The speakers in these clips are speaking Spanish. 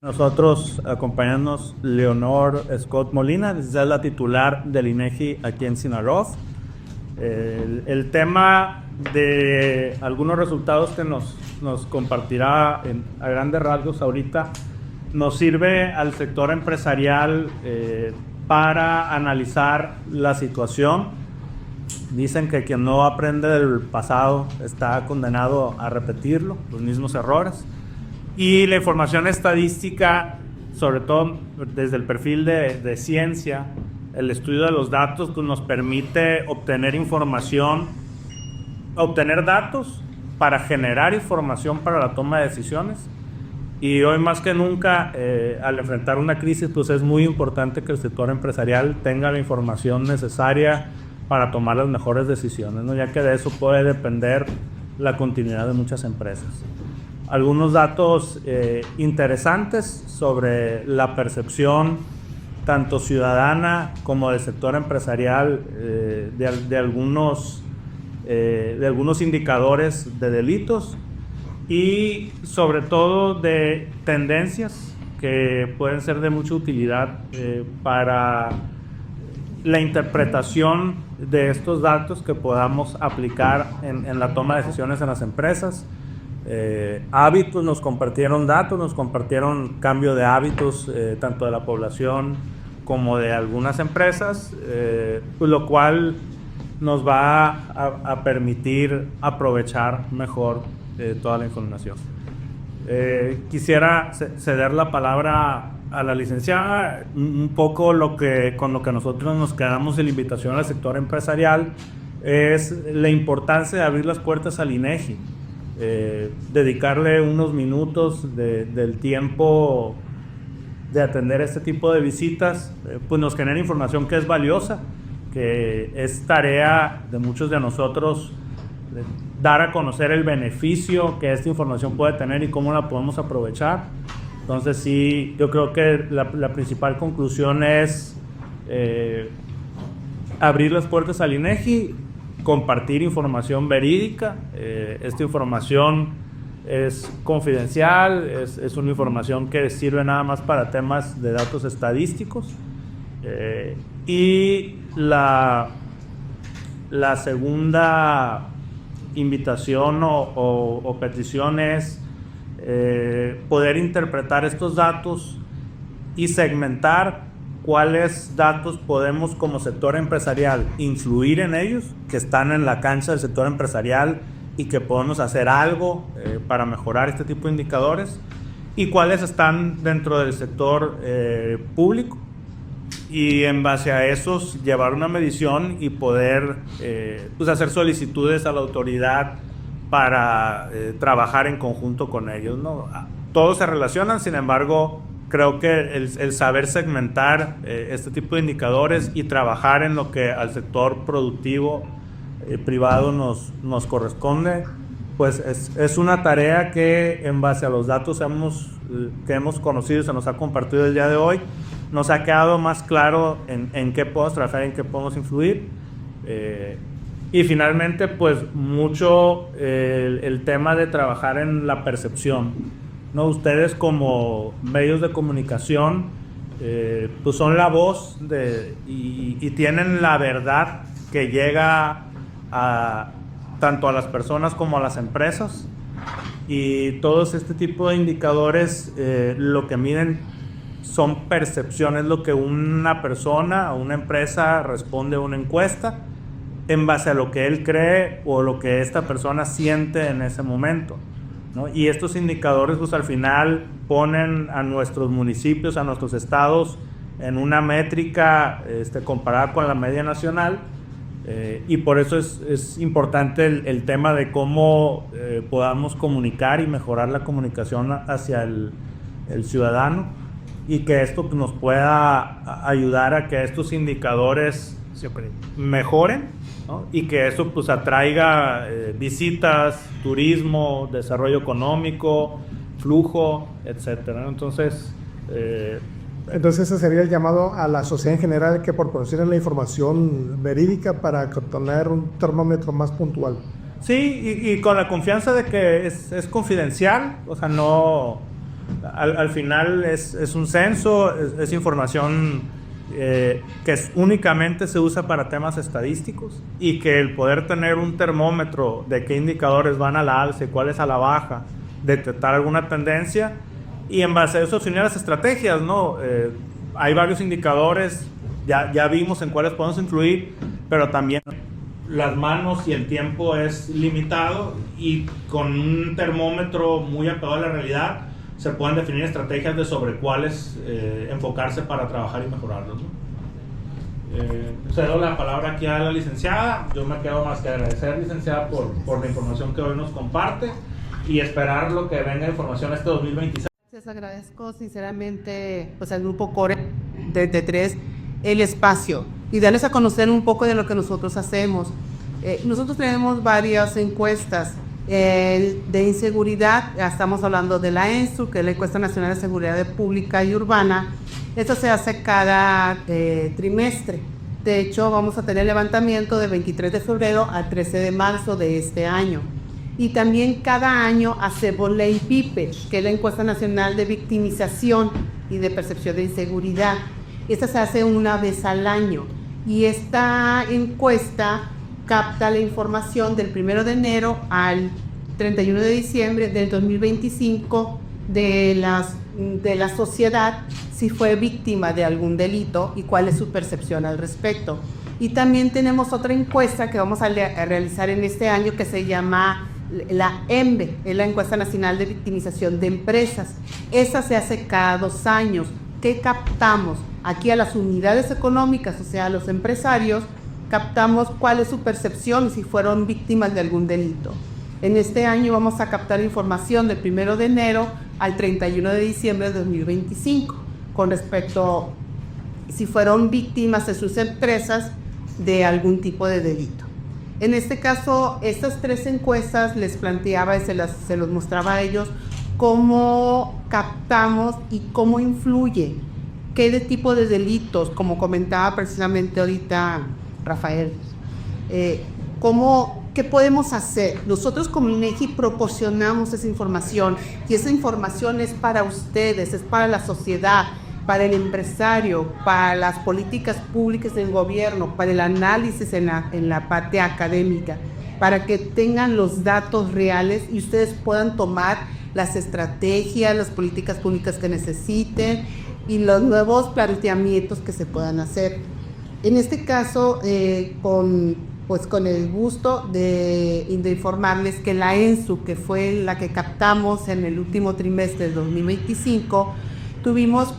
Nosotros acompañándonos Leonor Scott Molina, es la titular del INEGI aquí en Sinaloa. El tema de algunos resultados que nos compartirá a grandes rasgos ahorita nos sirve al sector empresarial para analizar la situación. Dicen que quien no aprende del pasado está condenado a repetirlo, los mismos errores. Y la información estadística, sobre todo desde el perfil de ciencia, el estudio de los datos, pues nos permite obtener información, obtener datos para generar información para la toma de decisiones. Y hoy más que nunca, al enfrentar una crisis, pues es muy importante que el sector empresarial tenga la información necesaria para tomar las mejores decisiones, ¿no? Ya que de eso puede depender la continuidad de muchas empresas. Algunos datos interesantes sobre la percepción tanto ciudadana como del sector empresarial de algunos indicadores de delitos y sobre todo de tendencias que pueden ser de mucha utilidad para la interpretación de estos datos que podamos aplicar en la toma de decisiones en las empresas. Hábitos, nos compartieron datos, nos compartieron cambio de hábitos tanto de la población como de algunas empresas, pues lo cual nos va a permitir aprovechar mejor toda la información. Quisiera ceder la palabra a la licenciada, un poco con lo que nosotros nos quedamos en la invitación al sector empresarial es la importancia de abrir las puertas al INEGI. Dedicarle unos minutos del tiempo de atender este tipo de visitas, pues nos genera información que es valiosa, que es tarea de muchos de nosotros dar a conocer el beneficio que esta información puede tener y cómo la podemos aprovechar. Entonces sí, yo creo que la principal conclusión es abrir las puertas al INEGI, compartir información verídica. Esta información es confidencial, es una información que sirve nada más para temas de datos estadísticos. Y la segunda invitación o petición es poder interpretar estos datos y segmentar cuáles datos podemos como sector empresarial influir en ellos, que están en la cancha del sector empresarial y que podemos hacer algo para mejorar este tipo de indicadores, y cuáles están dentro del sector público, y en base a esos llevar una medición y poder pues hacer solicitudes a la autoridad para trabajar en conjunto con ellos, ¿no? Todos se relacionan, sin embargo, creo que el saber segmentar este tipo de indicadores y trabajar en lo que al sector productivo privado nos corresponde, pues es una tarea que en base a los datos que hemos conocido y se nos ha compartido el día de hoy, nos ha quedado más claro en qué podemos trabajar, en qué podemos influir. Y finalmente, pues mucho el tema de trabajar en la percepción, ¿no? Ustedes como medios de comunicación pues son la voz y tienen la verdad que llega tanto a las personas como a las empresas, y todos este tipo de indicadores lo que miden son percepciones, lo que una persona o una empresa responde a una encuesta en base a lo que él cree o lo que esta persona siente en ese momento, ¿no? Y estos indicadores pues al final ponen a nuestros municipios, a nuestros estados en una métrica comparada con la media nacional, y por eso es importante el tema de cómo podamos comunicar y mejorar la comunicación hacia el ciudadano, y que esto nos pueda ayudar a que estos indicadores mejoren, ¿no? Y que eso pues atraiga visitas, turismo, desarrollo económico, flujo, etcétera. Entonces ese sería el llamado a la sociedad en general, que proporcione la información verídica para tener un termómetro más puntual. Sí, y con la confianza de que es confidencial, o sea, no al final es un censo, es información que únicamente se usa para temas estadísticos, y que el poder tener un termómetro de qué indicadores van a la alza y cuáles a la baja, detectar alguna tendencia y en base a eso definir las estrategias, ¿no? Hay varios indicadores, ya vimos en cuáles podemos influir, pero también las manos y el tiempo es limitado, y con un termómetro muy apegado a la realidad se pueden definir estrategias de sobre cuáles enfocarse para trabajar y mejorarlos, ¿no? Cedo la palabra aquí a la licenciada. Yo me quedo más que agradecer, licenciada, por la información que hoy nos comparte y esperar lo que venga de información este 2026. Les agradezco sinceramente pues, al Grupo CORE de 3 el espacio y darles a conocer un poco de lo que nosotros hacemos. Nosotros tenemos varias encuestas de inseguridad. Estamos hablando de la ENSU, que es la Encuesta Nacional de Seguridad Pública y Urbana. Esto se hace cada trimestre. De hecho, vamos a tener levantamiento de 23 de febrero al 13 de marzo de este año. Y también cada año hacemos la INPIPE, que es la Encuesta Nacional de Victimización y de Percepción de Inseguridad. Esta se hace una vez al año. Y esta encuesta capta la información del 1 de enero al 31 de diciembre del 2025 de la sociedad, si fue víctima de algún delito y cuál es su percepción al respecto. Y también tenemos otra encuesta que vamos a realizar en este año, que se llama la ENVE, es la Encuesta Nacional de Victimización de Empresas. Esa se hace cada 2 años. ¿Qué captamos? Aquí a las unidades económicas, o sea, a los empresarios, captamos cuál es su percepción y si fueron víctimas de algún delito. En este año vamos a captar información del 1 de enero al 31 de diciembre de 2025 con respecto a si fueron víctimas de sus empresas de algún tipo de delito. En este caso, estas 3 encuestas les planteaba y se los mostraba a ellos cómo captamos y cómo influye, qué tipo de delitos, como comentaba precisamente ahorita Rafael, ¿qué podemos hacer? Nosotros como INEGI proporcionamos esa información, y esa información es para ustedes, es para la sociedad, para el empresario, para las políticas públicas del gobierno, para el análisis en la parte académica, para que tengan los datos reales y ustedes puedan tomar las estrategias, las políticas públicas que necesiten y los nuevos planteamientos que se puedan hacer. En este caso, con el gusto de informarles que la ENSU, que fue la que captamos en el último trimestre de 2025, tuvimos,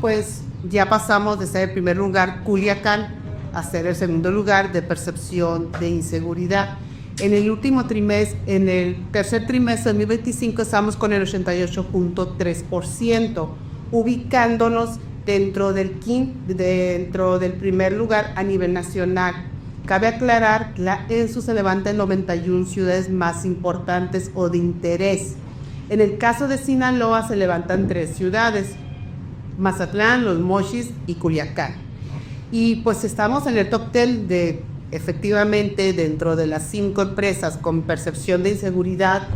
ya pasamos de ser el primer lugar Culiacán a ser el segundo lugar de percepción de inseguridad. En el último trimestre, en el tercer trimestre de 2025, estamos con el 88.3%, ubicándonos dentro del primer lugar a nivel nacional. Cabe aclarar que la ENSU se levanta en 91 ciudades más importantes o de interés. En el caso de Sinaloa se levantan 3 ciudades: Mazatlán, Los Mochis y Culiacán. Y estamos en el top 10 efectivamente, dentro de las 5 empresas con percepción de inseguridad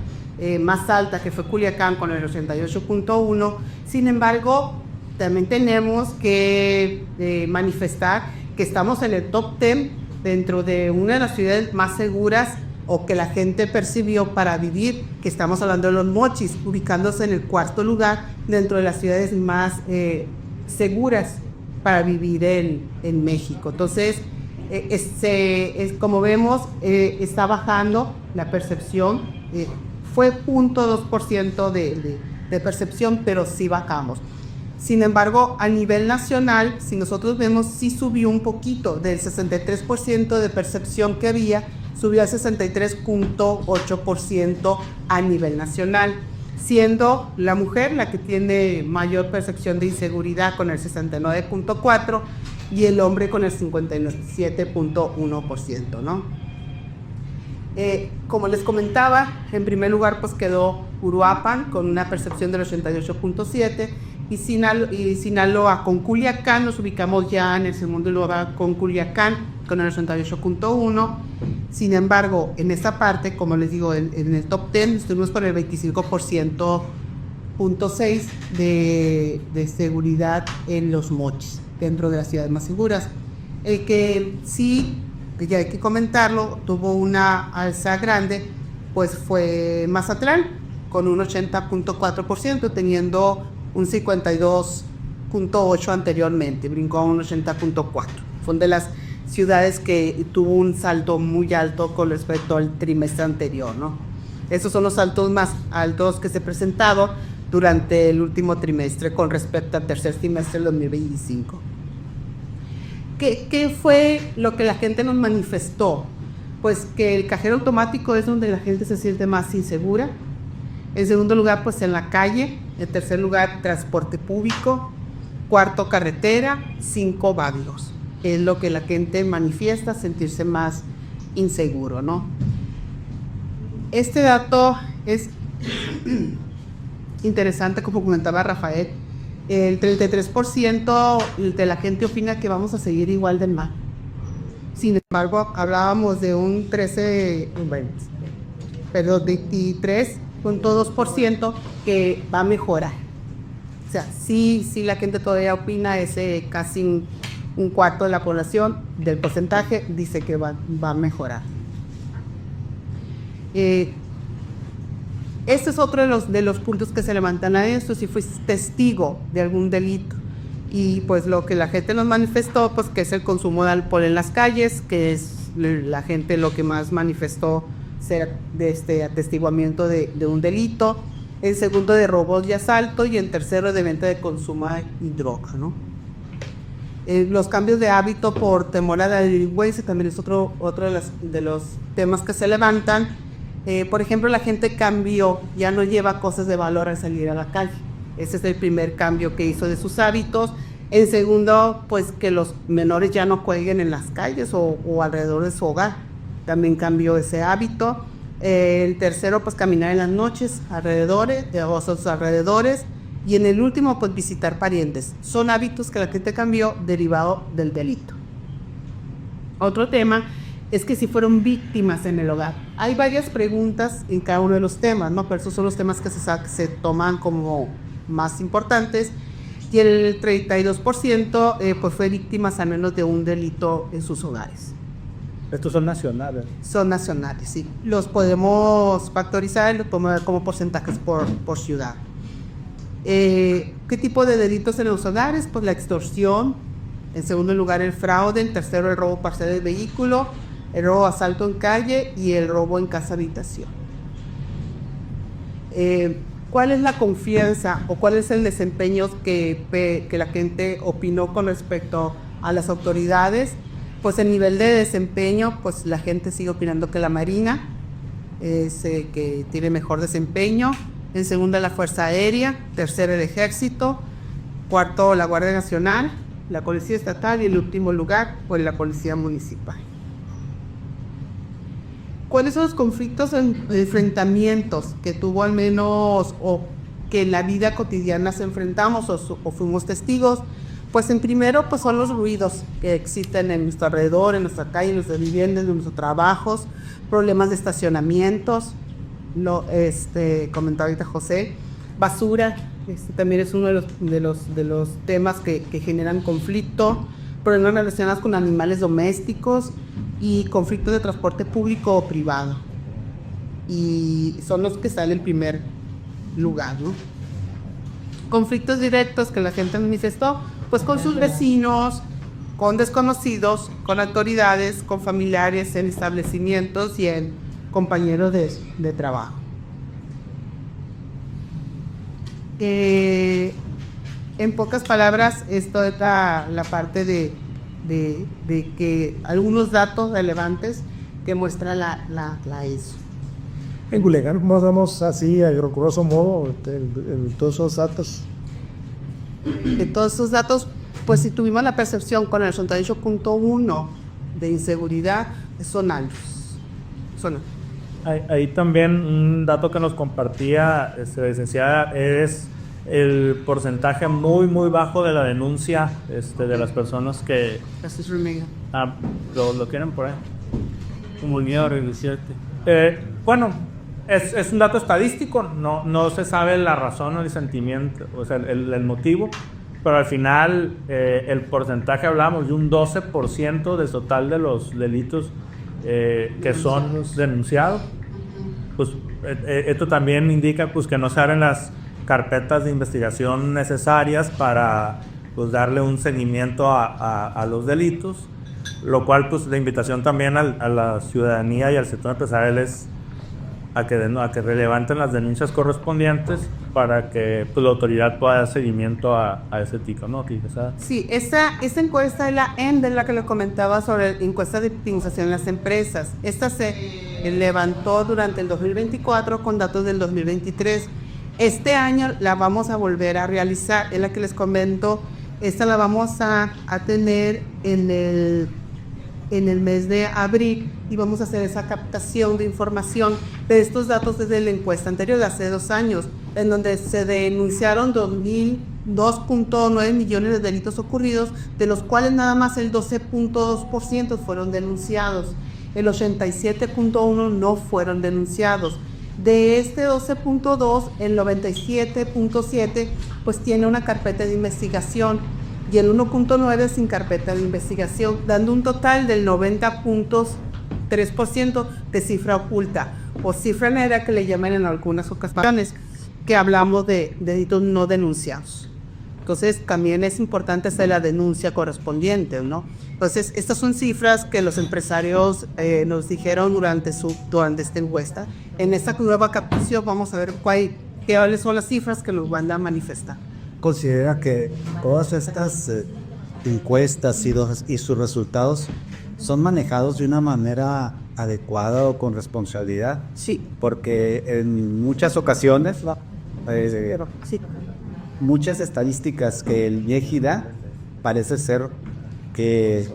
más alta, que fue Culiacán con el 88.1. Sin embargo, también tenemos que manifestar que estamos en el top 10 dentro de una de las ciudades más seguras o que la gente percibió para vivir, que estamos hablando de Los Mochis, ubicándose en el 4º lugar dentro de las ciudades más seguras para vivir en México. Entonces, como vemos, está bajando la percepción. Fue 0.2% de percepción, pero sí bajamos. Sin embargo, a nivel nacional, si nosotros vemos, sí subió un poquito, del 63% de percepción que había, subió al 63.8% a nivel nacional, siendo la mujer la que tiene mayor percepción de inseguridad con el 69.4% y el hombre con el 57.1%, ¿no? Como les comentaba, en primer lugar quedó Uruapan con una percepción del 88.7%, y Sinaloa con Culiacán. Nos ubicamos ya en el segundo lugar con Culiacán con el 88.1%. Sin embargo, en esta parte, como les digo, en el top 10 estuvimos con el 25% punto 6 de seguridad en Los Mochis, dentro de las ciudades más seguras. El que sí, que ya hay que comentarlo, tuvo una alza grande, pues fue Mazatlán, con un 80.4%, teniendo un 52.8% anteriormente, brincó a un 80.4%. Fue una de las ciudades que tuvo un salto muy alto con respecto al trimestre anterior, ¿no? Esos son los saltos más altos que se presentaron durante el último trimestre con respecto al tercer trimestre del 2025. ¿Qué fue lo que la gente nos manifestó? Pues que el cajero automático es donde la gente se siente más insegura. En segundo lugar, pues en la calle. En tercer lugar, transporte público. Cuarto, carretera. 5, barrios. Es lo que la gente manifiesta, sentirse más inseguro, ¿no? Este dato es interesante, como comentaba Rafael. El 33% de la gente opina que vamos a seguir igual de mal. Sin embargo, hablábamos de un 23.2% que va a mejorar. O sea, sí la gente todavía opina, ese casi un cuarto de la población del porcentaje dice que va a mejorar. Este es otro de los puntos que se levantan a esto, si fuiste testigo de algún delito. Y pues lo que la gente nos manifestó, pues que es el consumo de alcohol en las calles, que es la gente lo que más manifestó ser de este atestiguamiento de un delito. En segundo, de robos y asalto, y en tercero, de venta de consumo y droga, ¿no? Los cambios de hábito por temor a la delincuencia también es otro de los temas que se levantan. Por ejemplo, la gente cambió, ya no lleva cosas de valor al salir a la calle. Ese es el primer cambio que hizo de sus hábitos. En segundo, pues que los menores ya no jueguen en las calles o alrededor de su hogar. También cambió ese hábito. El tercero, pues caminar en las noches o sus alrededores. Y en el último, pues visitar parientes. Son hábitos que la gente cambió derivado del delito. Otro tema es que si fueron víctimas en el hogar. Hay varias preguntas en cada uno de los temas, ¿no? Pero esos son los temas que se toman como más importantes. Y el 32% pues fue víctimas al menos de un delito en sus hogares. Estos son nacionales. Son nacionales, sí. Los podemos factorizar, los podemos ver como porcentajes por ciudad. ¿Qué tipo de delitos en los hogares? Pues la extorsión. En segundo lugar, el fraude. En tercero, el robo parcial del vehículo. El robo asalto en calle y el robo en casa habitación. ¿Cuál es la confianza o cuál es el desempeño que la gente opinó con respecto a las autoridades? Pues el nivel de desempeño, pues la gente sigue opinando que la Marina es que tiene mejor desempeño. En segunda, la Fuerza Aérea. Tercero, el Ejército. Cuarto, la Guardia Nacional, la Policía Estatal y en último lugar, pues la Policía Municipal. ¿Cuáles son los conflictos, enfrentamientos que tuvo al menos o que en la vida cotidiana se enfrentamos o fuimos testigos? Pues en primero, pues son los ruidos que existen en nuestro alrededor, en nuestra calle, en nuestras viviendas, en nuestros trabajos, problemas de estacionamientos, comentaba ahorita José, basura, también es uno de los temas que generan conflicto, problemas relacionados con animales domésticos y conflictos de transporte público o privado. Y son los que salen en primer lugar, ¿no? Conflictos directos que la gente manifestó, pues con sus vecinos, con desconocidos, con autoridades, con familiares en establecimientos y en compañeros de trabajo. En pocas palabras, esto es la parte de que algunos datos relevantes que muestra la ESO. En Culiacán, ¿cómo damos así, a grosso modo, todos esos datos? De todos esos datos, pues si tuvimos la percepción con el 88.1 de inseguridad, son altos. Ahí también un dato que nos compartía la licenciada es el porcentaje muy muy bajo de la denuncia de las personas que... Gracias, Remega. Lo quieren por ahí. Comunidad, bueno, Es un dato estadístico, no se sabe la razón o el sentimiento, o sea, el motivo, pero al final el porcentaje, hablamos de un 12% del total de los delitos que son denunciados. Pues esto también indica pues que no se abren las carpetas de investigación necesarias para pues darle un seguimiento a los delitos, lo cual pues la invitación también a la ciudadanía y al sector empresarial es a que relevanten las denuncias correspondientes para que pues, la autoridad pueda dar seguimiento a ese tipo, ¿no? Sí, esta encuesta es la ENDE, la que le comentaba sobre la encuesta de optimización en las empresas. Esta se levantó durante el 2024 con datos del 2023. Este año la vamos a volver a realizar, es la que les comento. Esta la vamos a tener en el mes de abril y vamos a hacer esa captación de información de estos datos desde la encuesta anterior de hace 2 años, en donde se denunciaron 2.9 millones de delitos ocurridos, de los cuales nada más el 12.2% fueron denunciados, el 87.1% no fueron denunciados. De este 12.2, el 97.7 pues tiene una carpeta de investigación y el 1.9 sin carpeta de investigación, dando un total del 90.3% de cifra oculta o cifra negra que le llaman en algunas ocasiones, que hablamos de delitos no denunciados. Entonces también es importante hacer la denuncia correspondiente, ¿no? Entonces estas son cifras que los empresarios nos dijeron durante esta encuesta. En esta nueva captación vamos a ver cuáles son las cifras que nos van a manifestar. ¿Considera que todas estas encuestas y sus resultados son manejados de una manera adecuada o con responsabilidad? Sí. Porque en muchas ocasiones, Sí. muchas estadísticas que el INEGI da parece ser que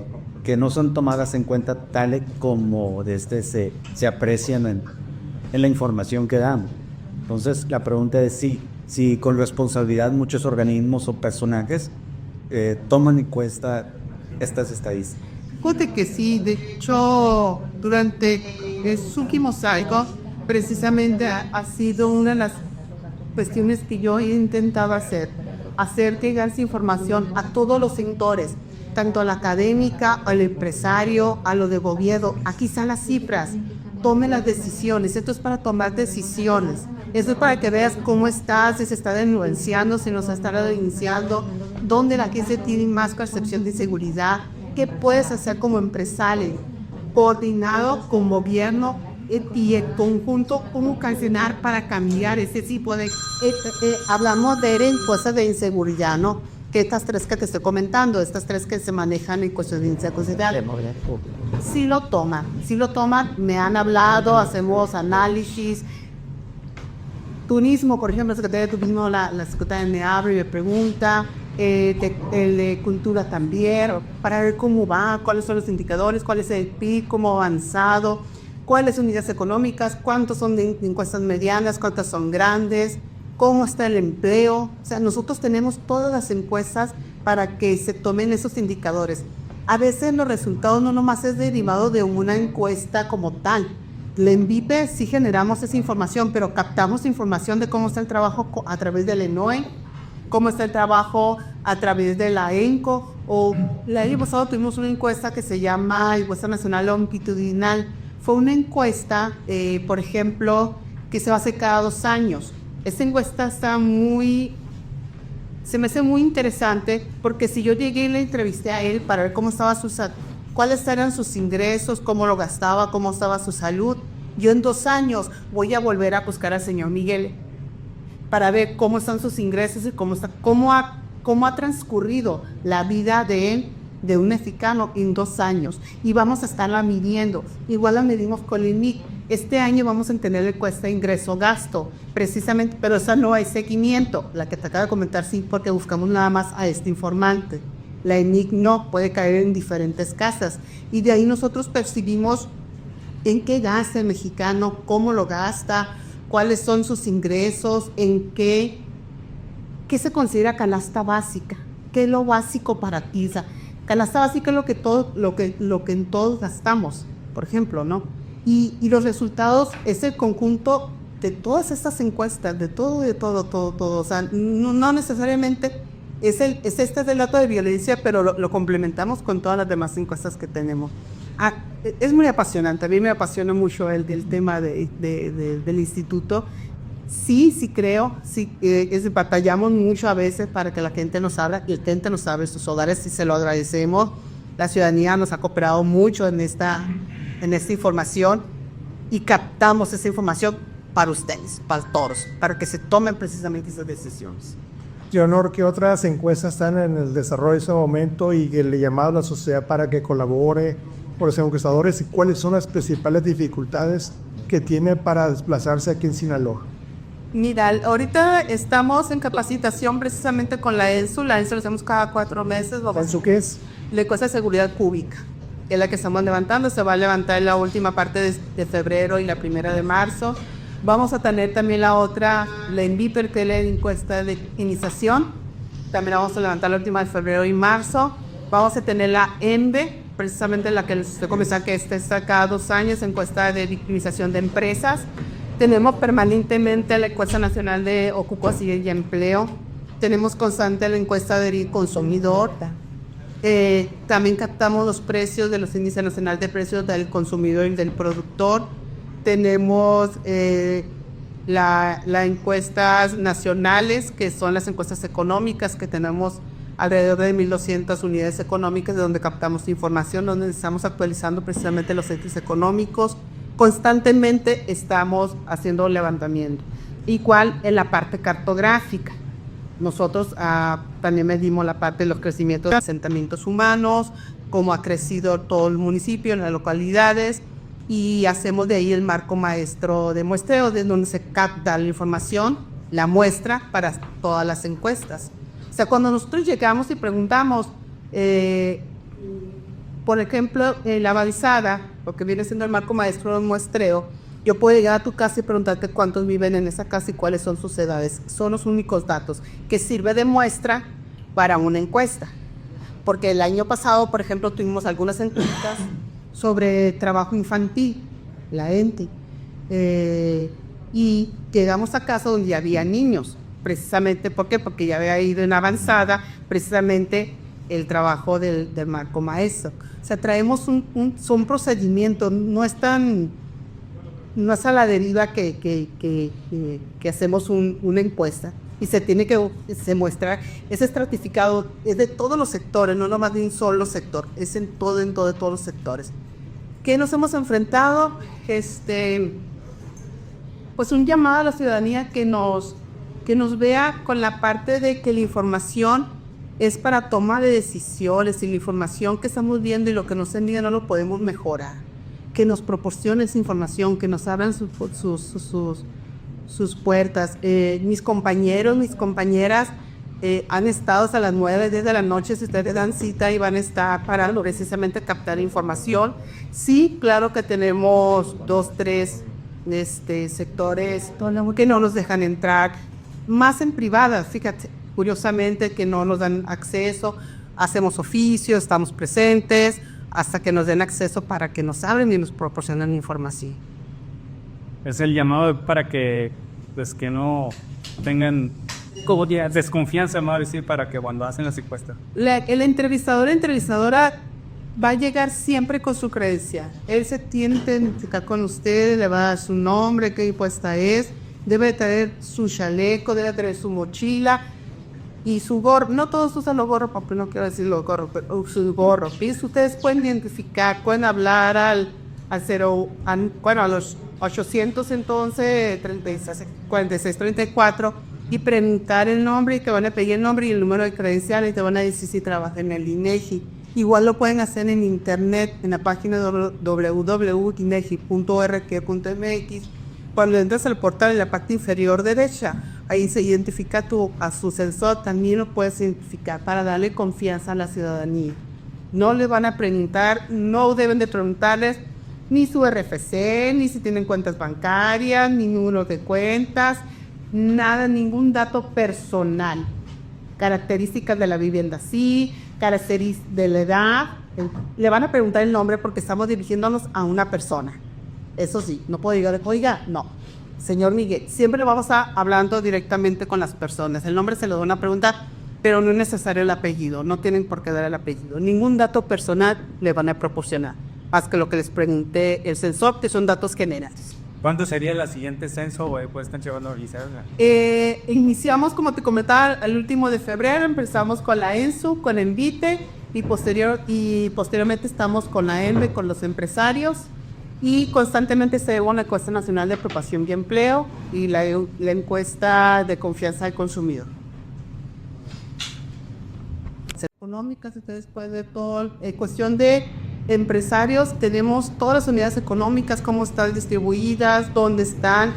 no son tomadas en cuenta tal y como se aprecian en la información que damos. Entonces la pregunta es si con responsabilidad muchos organismos o personajes toman en cuenta estas estadísticas. Fíjate que sí, de hecho, durante los últimos años, precisamente ha sido una de las cuestiones que yo he intentado hacer llegar esa información a todos los sectores, tanto a la académica, al empresario, a lo de gobierno. Aquí están las cifras, tomen las decisiones, esto es para tomar decisiones. Eso es para que veas cómo estás, si se está denunciando, si no se está denunciando, dónde la gente tiene más percepción de inseguridad, qué puedes hacer como empresario, coordinado con gobierno y en conjunto, cómo cancelar para cambiar ese tipo de... hablamos de encuestas de inseguridad, ¿no? Que estas 3 que te estoy comentando, estas 3 que se manejan en cuestiones de inseguridad, sí lo toman, me han hablado, hacemos análisis. Turismo, por ejemplo, la Secretaría de Turismo, la Secretaria me abre y me pregunta, de Cultura también, para ver cómo va, cuáles son los indicadores, cuál es el PIB, cómo ha avanzado, cuáles son unidades económicas, cuántos son de encuestas medianas, cuántas son grandes, cómo está el empleo. O sea, nosotros tenemos todas las encuestas para que se tomen esos indicadores. A veces los resultados no nomás es derivado de una encuesta como tal. La ENVIPE sí generamos esa información, pero captamos información de cómo está el trabajo a través del ENOE, cómo está el trabajo a través de la ENCO, o el año pasado tuvimos una encuesta que se llama Encuesta Nacional Longitudinal. Fue una encuesta, por ejemplo, que se va a hacer cada 2 años. Esta encuesta se me hace muy interesante, porque si yo llegué y le entrevisté a él para ver cómo estaba cuáles eran sus ingresos, cómo lo gastaba, cómo estaba su salud, yo en 2 años voy a volver a buscar al señor Miguel para ver cómo están sus ingresos y cómo ha transcurrido la vida de él, de un mexicano, en 2 años. Y vamos a estarla midiendo. Igual la medimos con el INIC. Este año vamos a tener la encuesta de ingreso-gasto, precisamente, pero esa no hay seguimiento. La que te acabo de comentar sí, porque buscamos nada más a este informante. La ENIC no, puede caer en diferentes casas. Y de ahí nosotros percibimos en qué gasta el mexicano, cómo lo gasta, cuáles son sus ingresos, en qué se considera canasta básica, qué es lo básico para ti. O sea, canasta básica es lo que en todos gastamos, por ejemplo, ¿no? Y los resultados es el conjunto de todas estas encuestas, de todo, o sea, no necesariamente este es el dato de violencia, pero lo complementamos con todas las demás encuestas que tenemos. Es muy apasionante, a mí me apasiona mucho el tema del instituto. Sí creo, batallamos mucho a veces para que la gente nos abra, y la gente nos abre sus hogares y se lo agradecemos. La ciudadanía nos ha cooperado mucho en esta información y captamos esa información para ustedes, para todos, para que se tomen precisamente esas decisiones. Leonor, ¿qué otras encuestas están en el desarrollo de ese momento y que le llamado a la sociedad para que colabore por los encuestadores y cuáles son las principales dificultades que tiene para desplazarse aquí en Sinaloa? Mira, ahorita estamos en capacitación precisamente con la ENSU. La ENSU lo hacemos cada 4 meses. ¿La ENSU qué es? La encuesta de seguridad pública, que es la que estamos levantando. Se va a levantar en la última parte de febrero y la primera de marzo. Vamos a tener también la otra, la ENVIPER, que es la encuesta de iniciación. También la vamos a levantar la última de febrero y marzo. Vamos a tener la ENVE, precisamente la que les estoy comenzando, que está cada 2 años, encuesta de victimización de empresas. Tenemos permanentemente la encuesta nacional de ocupación y empleo. Tenemos constante la encuesta del consumidor. También captamos los precios de los índices nacionales de precios del consumidor y del productor. Tenemos las encuestas nacionales, que son las encuestas económicas, que tenemos alrededor de 1,200 unidades económicas de donde captamos información, donde estamos actualizando precisamente los índices económicos. Constantemente estamos haciendo levantamiento. Igual en la parte cartográfica. Nosotros también medimos la parte de los crecimientos de asentamientos humanos, cómo ha crecido todo el municipio en las localidades, y hacemos de ahí el marco maestro de muestreo, de donde se capta la información, la muestra para todas las encuestas. O sea, cuando nosotros llegamos y preguntamos, por ejemplo, la balizada, lo que viene siendo el marco maestro de muestreo, yo puedo llegar a tu casa y preguntarte cuántos viven en esa casa y cuáles son sus edades. Son los únicos datos que sirve de muestra para una encuesta. Porque el año pasado, por ejemplo, tuvimos algunas encuestas sobre trabajo infantil, la ENTE, y llegamos a casa donde había niños, precisamente, ¿por qué? Porque ya había ido en avanzada precisamente el trabajo del marco maestro. O sea, traemos son procedimientos, no es a la deriva que hacemos una encuesta y se muestra, es estratificado, es de todos los sectores, no nomás de un solo sector, es en todos los sectores. ¿Qué nos hemos enfrentado? Pues un llamado a la ciudadanía que nos vea con la parte de que la información es para toma de decisiones, y la información que estamos viendo y lo que nos envían no lo podemos mejorar. Que nos proporcione esa información, que nos abran sus puertas. Mis compañeros, mis compañeras han estado hasta las 9, 10 de la noche, si ustedes dan cita, y van a estar para precisamente captar información. Sí, claro que tenemos 2, 3 sectores que no nos dejan entrar, más en privadas, fíjate, curiosamente, que no nos dan acceso. Hacemos oficios, estamos presentes, hasta que nos den acceso para que nos abren y nos proporcionen información. Es el llamado para que, pues, que no tengan como desconfianza, vamos a decir, para que cuando hacen las encuestas. El entrevistadora va a llegar siempre con su credencial. Él se tiene que identificar con usted, le va a dar su nombre, qué encuesta es, debe traer su chaleco, debe traer su mochila y su gorro. No todos usan los gorros, porque no quiero decir los gorros, pero su gorro. Ustedes pueden identificar, pueden hablar a los 800 entonces 4634 y preguntar el nombre, y te van a pedir el nombre y el número de credencial y te van a decir si trabaja en el INEGI. Igual lo pueden hacer en internet, en la página www.inegi.org.mx. Cuando entras al portal, en la parte inferior derecha, ahí se identifica a su sensor, también lo puedes identificar para darle confianza a la ciudadanía. No les van a preguntar, no deben de preguntarles ni su RFC, ni si tienen cuentas bancarias, ni número de cuentas, nada, ningún dato personal. Características de la vivienda, sí, características de la edad. Le van a preguntar el nombre porque estamos dirigiéndonos a una persona. Eso sí, no puedo llegar, oiga, no. señor Miguel, siempre vamos a hablando directamente con las personas. El nombre se le da una pregunta, pero no es necesario el apellido, no tienen por qué dar el apellido. Ningún dato personal le van a proporcionar, más que lo que les pregunté el sensor, que son datos generales. ¿Cuándo sería la siguiente censo o pues están llevando a realizar? Iniciamos, como te comentaba, el último de febrero, empezamos con la ENSU, con Envite, y posteriormente estamos con la ENVE, con los empresarios, y constantemente se lleva una encuesta nacional de ocupación y empleo y la encuesta de confianza del consumidor. Económicas, ustedes pueden ver todo. En cuestión de empresarios, tenemos todas las unidades económicas, cómo están distribuidas, dónde están.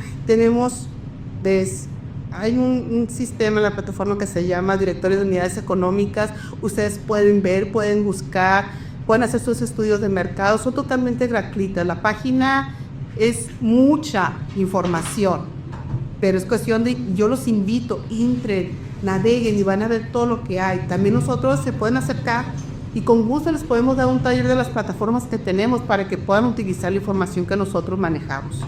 Hay un sistema en la plataforma que se llama Directorio de Unidades Económicas. Ustedes pueden ver, pueden buscar, pueden hacer sus estudios de mercado, son totalmente gratuitas. La página es mucha información, pero es cuestión de, yo los invito, entren, naveguen y van a ver todo lo que hay. También nosotros se pueden acercar y con gusto les podemos dar un taller de las plataformas que tenemos para que puedan utilizar la información que nosotros manejamos.